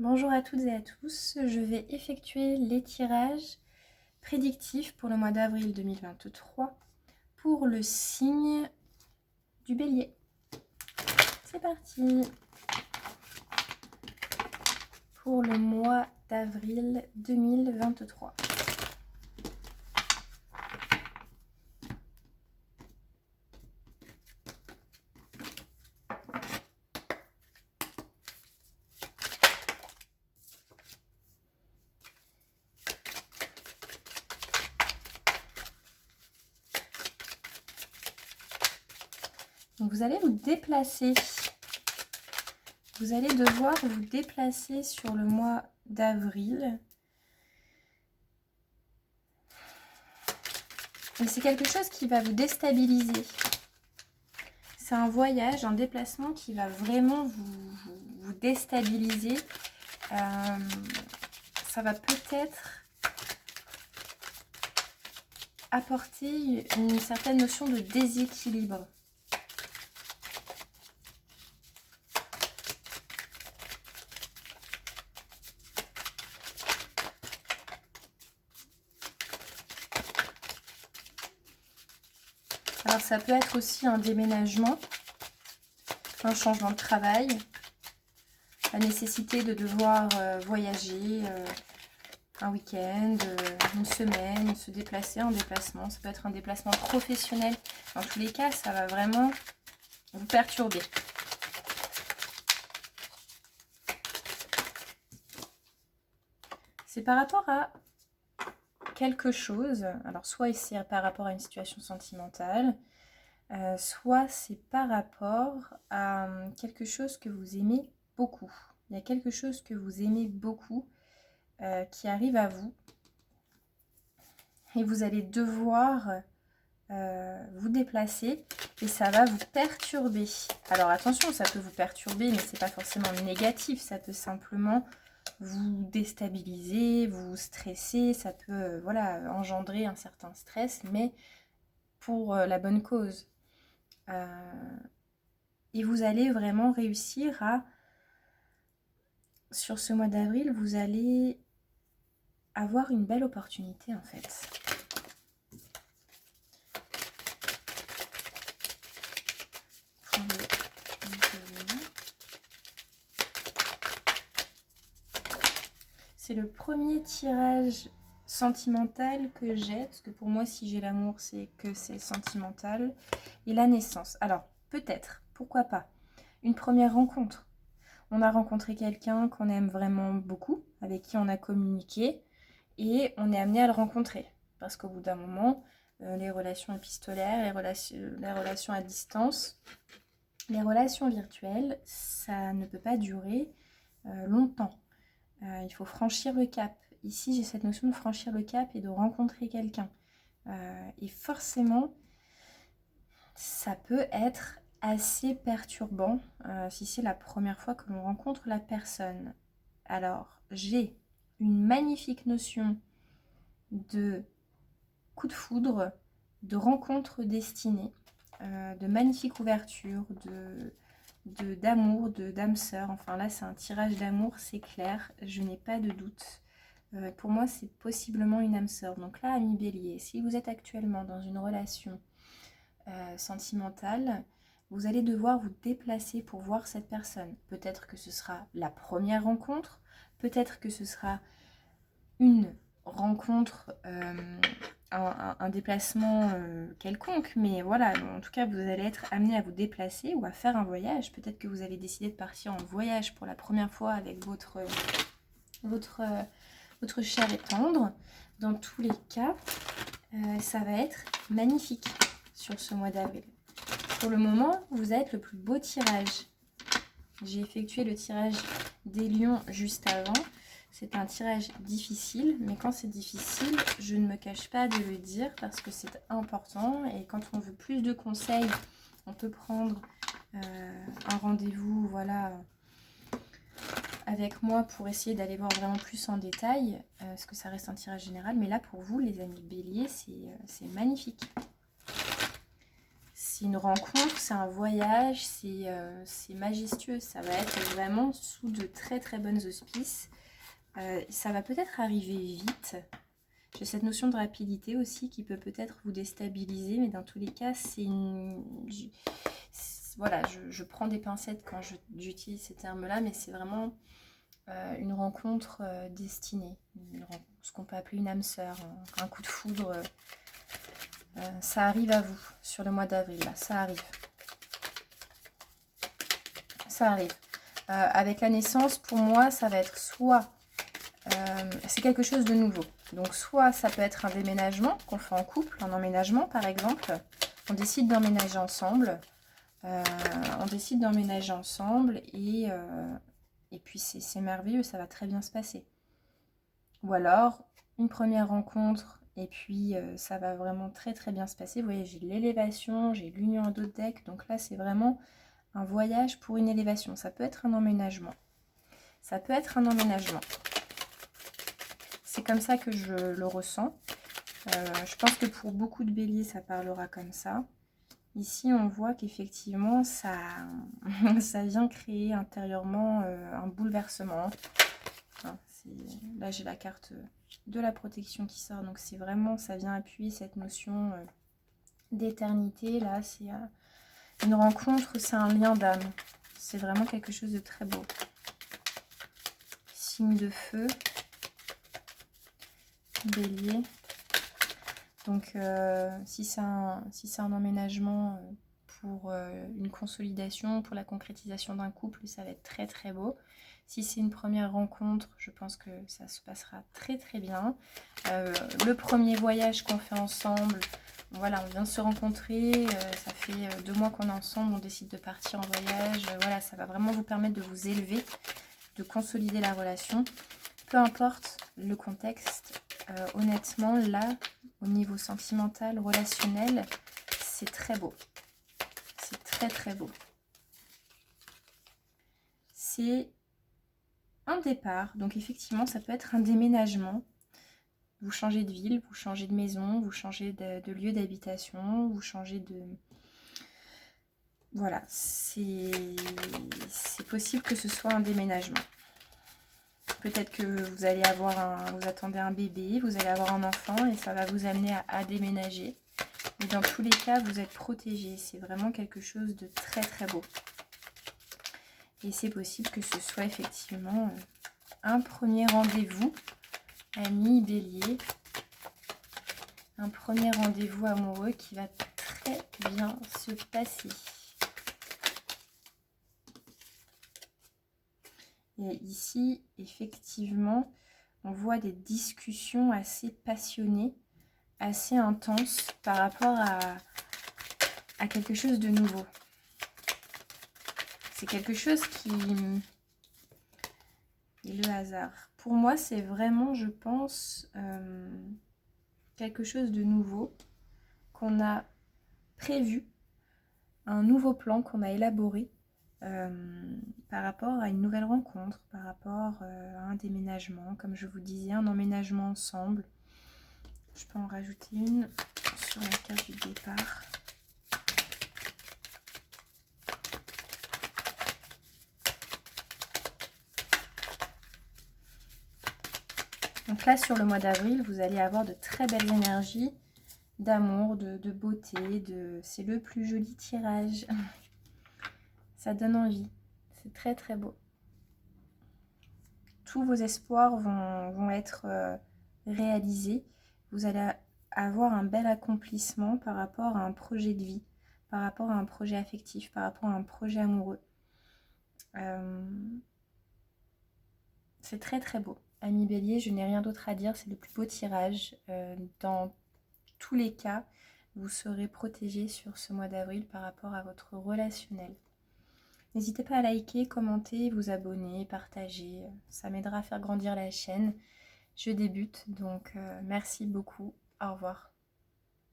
Bonjour à toutes et à tous, je vais effectuer les tirages prédictifs pour le mois d'avril 2023 pour le signe du Bélier. C'est parti pour le mois d'avril 2023. Donc vous allez vous déplacer. Vous allez devoir vous déplacer sur le mois d'avril. Et c'est quelque chose qui va vous déstabiliser. C'est un voyage, un déplacement qui va vraiment vous déstabiliser. Ça va peut-être apporter une certaine notion de déséquilibre. Alors ça peut être aussi un déménagement, un changement de travail, la nécessité de devoir voyager un week-end, une semaine, se déplacer en déplacement. Ça peut être un déplacement professionnel. Dans tous les cas, ça va vraiment vous perturber. C'est par rapport à quelque chose, alors soit c'est par rapport à une situation sentimentale, soit c'est par rapport à quelque chose que vous aimez beaucoup. Il y a quelque chose que vous aimez beaucoup qui arrive à vous et vous allez devoir vous déplacer et ça va vous perturber. Alors attention, ça peut vous perturber, mais c'est pas forcément négatif, ça peut simplement vous déstabiliser, vous stresser, ça peut voilà, engendrer un certain stress, mais pour la bonne cause. Et vous allez vraiment réussir à, sur ce mois d'avril, vous allez avoir une belle opportunité en fait. C'est le premier tirage sentimental que j'ai, parce que pour moi, si j'ai l'amour, c'est que c'est sentimental. Et la naissance. Alors, peut-être, pourquoi pas, une première rencontre. On a rencontré quelqu'un qu'on aime vraiment beaucoup, avec qui on a communiqué, et on est amené à le rencontrer. Parce qu'au bout d'un moment, les relations épistolaires, les relations à distance, les relations virtuelles, ça ne peut pas durer longtemps. Il faut franchir le cap. Ici, j'ai cette notion de franchir le cap et de rencontrer quelqu'un. Et forcément, ça peut être assez perturbant si c'est la première fois que l'on rencontre la personne. Alors, j'ai une magnifique notion de coup de foudre, de rencontre destinée, de magnifique ouverture, d'amour, d'âme sœur. Enfin là, c'est un tirage d'amour, c'est clair, je n'ai pas de doute. Pour moi, c'est possiblement une âme sœur. Donc là, ami Bélier, si vous êtes actuellement dans une relation sentimentale, vous allez devoir vous déplacer pour voir cette personne. Peut-être que ce sera la première rencontre, peut-être que ce sera une rencontre, un déplacement quelconque, mais voilà, en tout cas, vous allez être amené à vous déplacer ou à faire un voyage. Peut-être que vous avez décidé de partir en voyage pour la première fois avec votre cher et tendre. Dans tous les cas, ça va être magnifique sur ce mois d'avril. Pour le moment, vous êtes le plus beau tirage. J'ai effectué le tirage des lions juste avant. C'est un tirage difficile, mais quand c'est difficile, je ne me cache pas de le dire parce que c'est important. Et quand on veut plus de conseils, on peut prendre un rendez-vous, voilà, avec moi pour essayer d'aller voir vraiment plus en détail, parce que ça reste un tirage général. Mais là, pour vous, les amis béliers, c'est magnifique. c'est une rencontre, c'est un voyage, c'est majestueux. Ça va être vraiment sous de très très bonnes auspices. Ça va peut-être arriver vite. J'ai cette notion de rapidité aussi qui peut peut-être vous déstabiliser, mais dans tous les cas, c'est une... Voilà, je prends des pincettes quand j'utilise ces termes-là, mais c'est vraiment une rencontre destinée, ce qu'on peut appeler une âme sœur, un coup de foudre. Ça arrive à vous sur le mois d'avril, là, ça arrive. Ça arrive. Avec la naissance, pour moi, ça va être soit... c'est quelque chose de nouveau. Donc soit ça peut être un déménagement qu'on fait en couple, un emménagement par exemple. On décide d'emménager ensemble. On décide d'emménager ensemble et puis c'est merveilleux, ça va très bien se passer. Ou alors une première rencontre et puis ça va vraiment très très bien se passer. Vous voyez, j'ai l'élévation, j'ai l'union à d'autres decks. Donc là c'est vraiment un voyage pour une élévation. Ça peut être un emménagement. Ça peut être un emménagement. C'est comme ça que je le ressens. Je pense que pour beaucoup de béliers, ça parlera comme ça. Ici, on voit qu'effectivement, ça vient créer intérieurement un bouleversement. Hein, là, j'ai la carte de la protection qui sort. Donc, c'est vraiment, ça vient appuyer cette notion d'éternité. Là, c'est une rencontre, c'est un lien d'âme. C'est vraiment quelque chose de très beau. Signe de feu. Bélier. Donc si c'est un emménagement pour une consolidation, pour la concrétisation d'un couple, ça va être très très beau. Si c'est une première rencontre, je pense que ça se passera très très bien. Le premier voyage qu'on fait ensemble, voilà, on vient de se rencontrer, ça fait 2 mois qu'on est ensemble, on décide de partir en voyage. Voilà, ça va vraiment vous permettre de vous élever, de consolider la relation. Peu importe le contexte, honnêtement, là, au niveau sentimental, relationnel, c'est très beau. C'est très très beau. C'est un départ, donc effectivement, ça peut être un déménagement. Vous changez de ville, vous changez de maison, vous changez de lieu d'habitation, vous changez de... Voilà, c'est possible que ce soit un déménagement. Peut-être que vous allez vous attendez un bébé, vous allez avoir un enfant et ça va vous amener à déménager. Mais dans tous les cas, vous êtes protégé. C'est vraiment quelque chose de très très beau. Et c'est possible que ce soit effectivement un premier rendez-vous, ami bélier. Un premier rendez-vous amoureux qui va très bien se passer. Et ici, effectivement, on voit des discussions assez passionnées, assez intenses par rapport à quelque chose de nouveau. C'est quelque chose qui... Et le hasard. Pour moi, c'est vraiment, je pense, quelque chose de nouveau qu'on a prévu, un nouveau plan qu'on a élaboré. Par rapport à une nouvelle rencontre, par rapport à un déménagement, comme je vous disais, un emménagement ensemble. Je peux en rajouter une sur la carte du départ. Donc là, sur le mois d'avril, vous allez avoir de très belles énergies d'amour, de beauté, c'est le plus joli tirage. Ça donne envie. C'est très très beau. Tous vos espoirs vont être réalisés. Vous allez avoir un bel accomplissement par rapport à un projet de vie, par rapport à un projet affectif, par rapport à un projet amoureux. C'est très très beau. Ami Bélier, je n'ai rien d'autre à dire, c'est le plus beau tirage. Dans tous les cas, vous serez protégé sur ce mois d'avril par rapport à votre relationnel. N'hésitez pas à liker, commenter, vous abonner, partager. Ça m'aidera à faire grandir la chaîne. Je débute, donc merci beaucoup. Au revoir.